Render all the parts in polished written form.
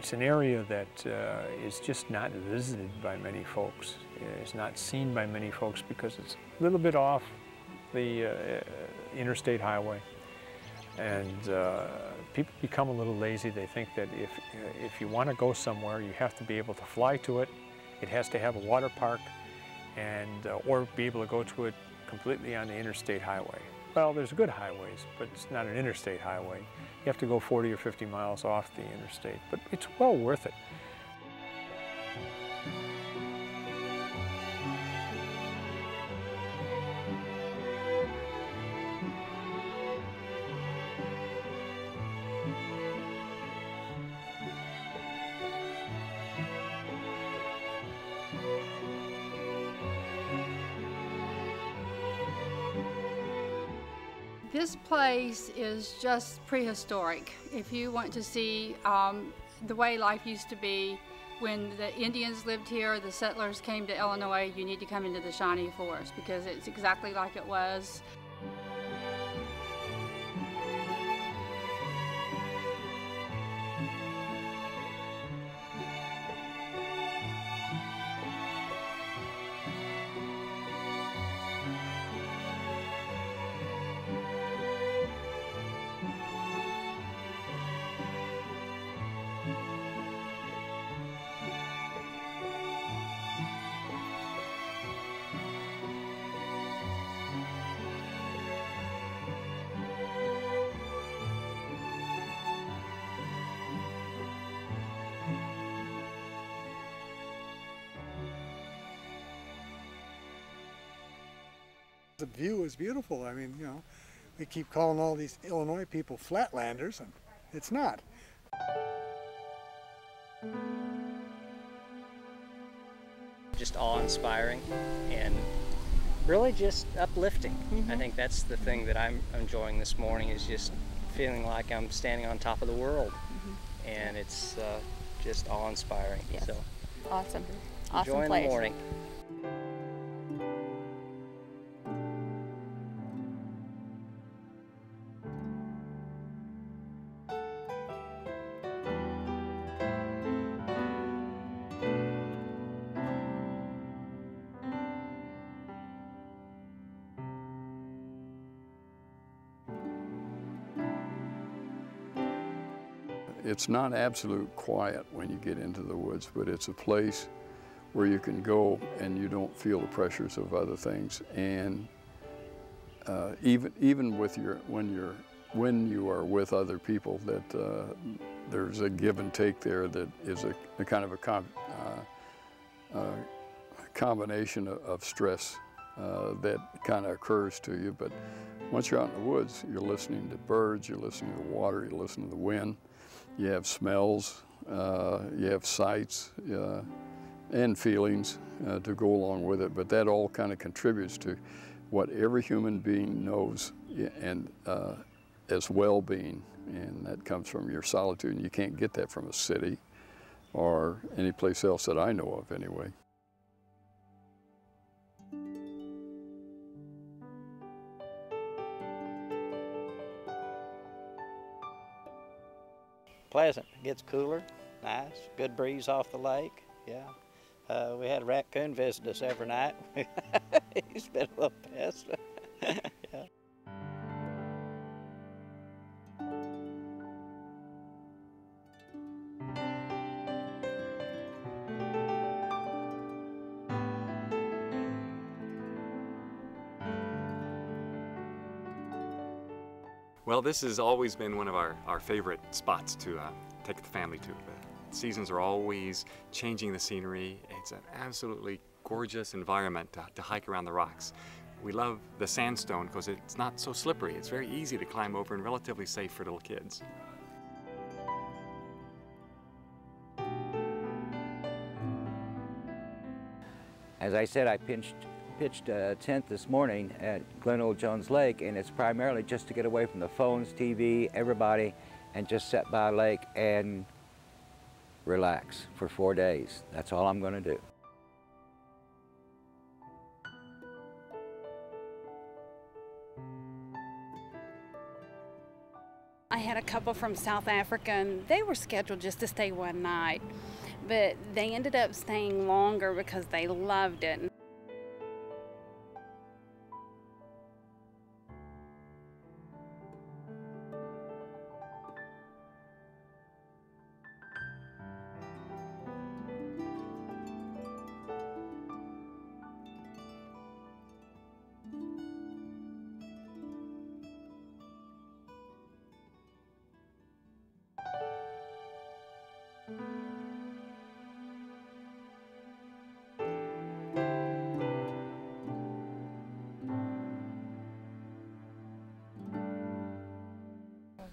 It's an area that is just not visited by many folks. It's not seen by many folks because it's a little bit off the interstate highway. And people become a little lazy. They think that if you want to go somewhere, you have to be able to fly to it. It has to have a water park, and or be able to go to it completely on the interstate highway. Well, there's good highways, but it's not an interstate highway. You have to go 40 or 50 miles off the interstate, but it's well worth it. This place is just prehistoric. If you want to see the way life used to be when the Indians lived here, the settlers came to Illinois, you need to come into the Shawnee Forest because it's exactly like it was. The view is beautiful. I mean, you know, we keep calling all these Illinois people flatlanders, and it's not. Just awe-inspiring and really just uplifting. I think that's the thing that I'm enjoying this morning, is just feeling like I'm standing on top of the world. And it's just awe-inspiring. Yes. So Awesome enjoying place. the morning. It's not absolute quiet when you get into the woods, but it's a place where you can go and you don't feel the pressures of other things. And even with when you are with other people, that there's a give and take there that is a kind of a combination of stress that kind of occurs to you. But once you're out in the woods, you're listening to birds, you're listening to the water, you're listening to the wind. You have smells, you have sights and feelings to go along with it, but that all kind of contributes to what every human being knows and as well-being, and that comes from your solitude, and you can't get that from a city or any place else that I know of anyway. Pleasant. It gets cooler, nice, good breeze off the lake. Yeah, we had a raccoon visit us every night. He's been a little pest. Yeah. Well, this has always been one of our favorite spots to take the family to. The seasons are always changing the scenery. It's an absolutely gorgeous environment to hike around the rocks. We love the sandstone because it's not so slippery. It's very easy to climb over and relatively safe for little kids. As I said, I pitched a tent this morning at Glen Old Jones Lake, and it's primarily just to get away from the phones, TV, everybody, and just sit by a lake and relax for 4 days. That's all I'm going to do. I had a couple from South Africa, and they were scheduled just to stay one night, but they ended up staying longer because they loved it.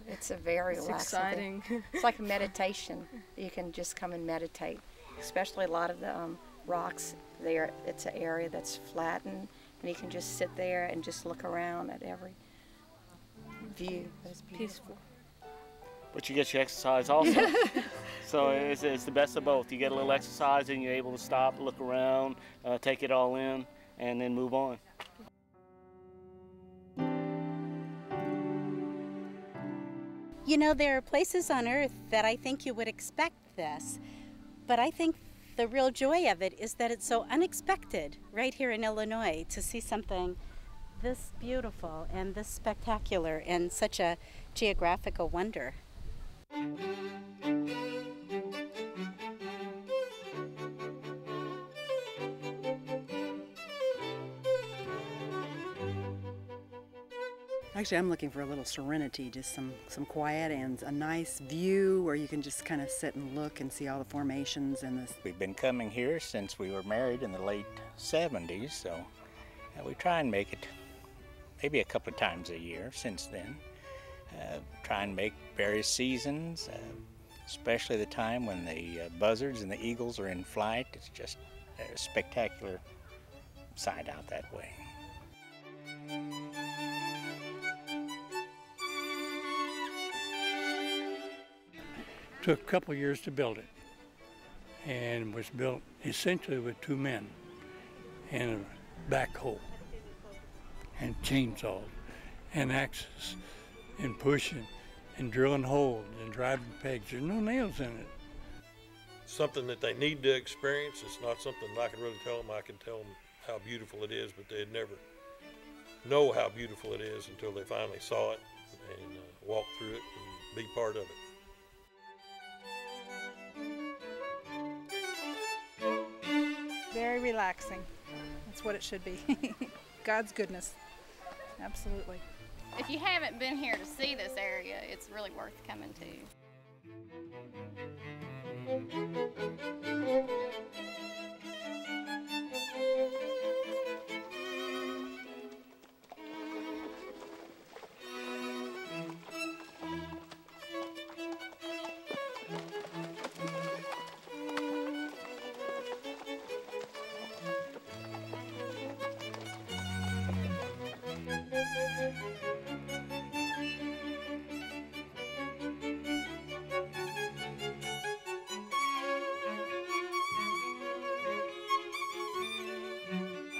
It's a very relaxing exciting. It's like a meditation. You can just come and meditate, especially a lot of the rocks there. It's an area that's flattened, and you can just sit there and just look around at every view. It's peaceful. But you get your exercise also. So it's the best of both. You get a little exercise and you're able to stop, look around, take it all in, and then move on. You know, there are places on Earth that I think you would expect this, but I think the real joy of it is that it's so unexpected right here in Illinois to see something this beautiful and this spectacular and such a geographical wonder. Actually, I'm looking for a little serenity, just some quiet and a nice view where you can just kind of sit and look and see all the formations and this. We've been coming here since we were married in the late 70s, so we try and make it maybe a couple of times a year since then. Try and make various seasons, especially the time when the buzzards and the eagles are in flight. It's just a spectacular sight out that way. Took a couple years to build it, and was built essentially with 2 men and a backhoe and chainsaws and axes and pushing and drilling holes and driving pegs. There's no nails in it. Something that they need to experience. It's not something that I can really tell them. I can tell them how beautiful it is, but they'd never know how beautiful it is until they finally saw it and walked through it and be part of it. Very relaxing. That's what it should be. God's goodness. Absolutely. If you haven't been here to see this area, it's really worth coming to.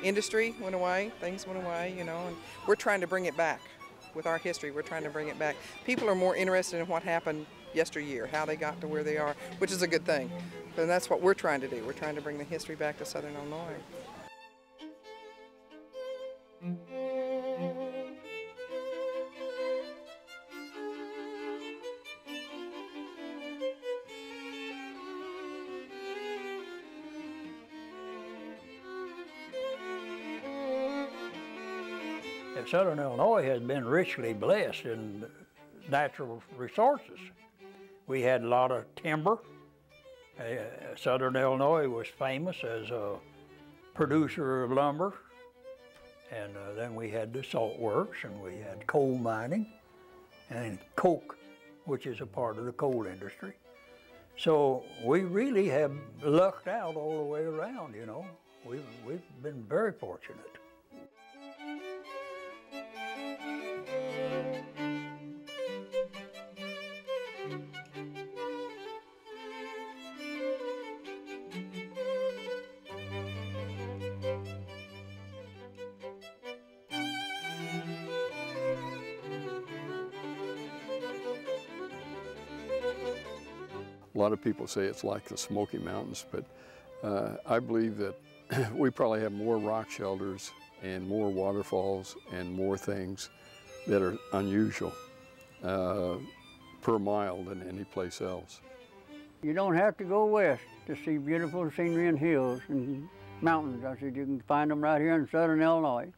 Industry went away, things went away, you know, and we're trying to bring it back. With our history, we're trying to bring it back. People are more interested in what happened yesteryear, how they got to where they are, which is a good thing. And that's what we're trying to do. We're trying to bring the history back to Southern Illinois. Southern Illinois has been richly blessed in natural resources. We had a lot of timber. Southern Illinois was famous as a producer of lumber. And then we had the salt works, and we had coal mining, and coke, which is a part of the coal industry. So we really have lucked out all the way around, you know. We've been very fortunate. A lot of people say it's like the Smoky Mountains, but I believe that we probably have more rock shelters and more waterfalls and more things that are unusual per mile than any place else. You don't have to go west to see beautiful scenery and hills and mountains. I said you can find them right here in southern Illinois.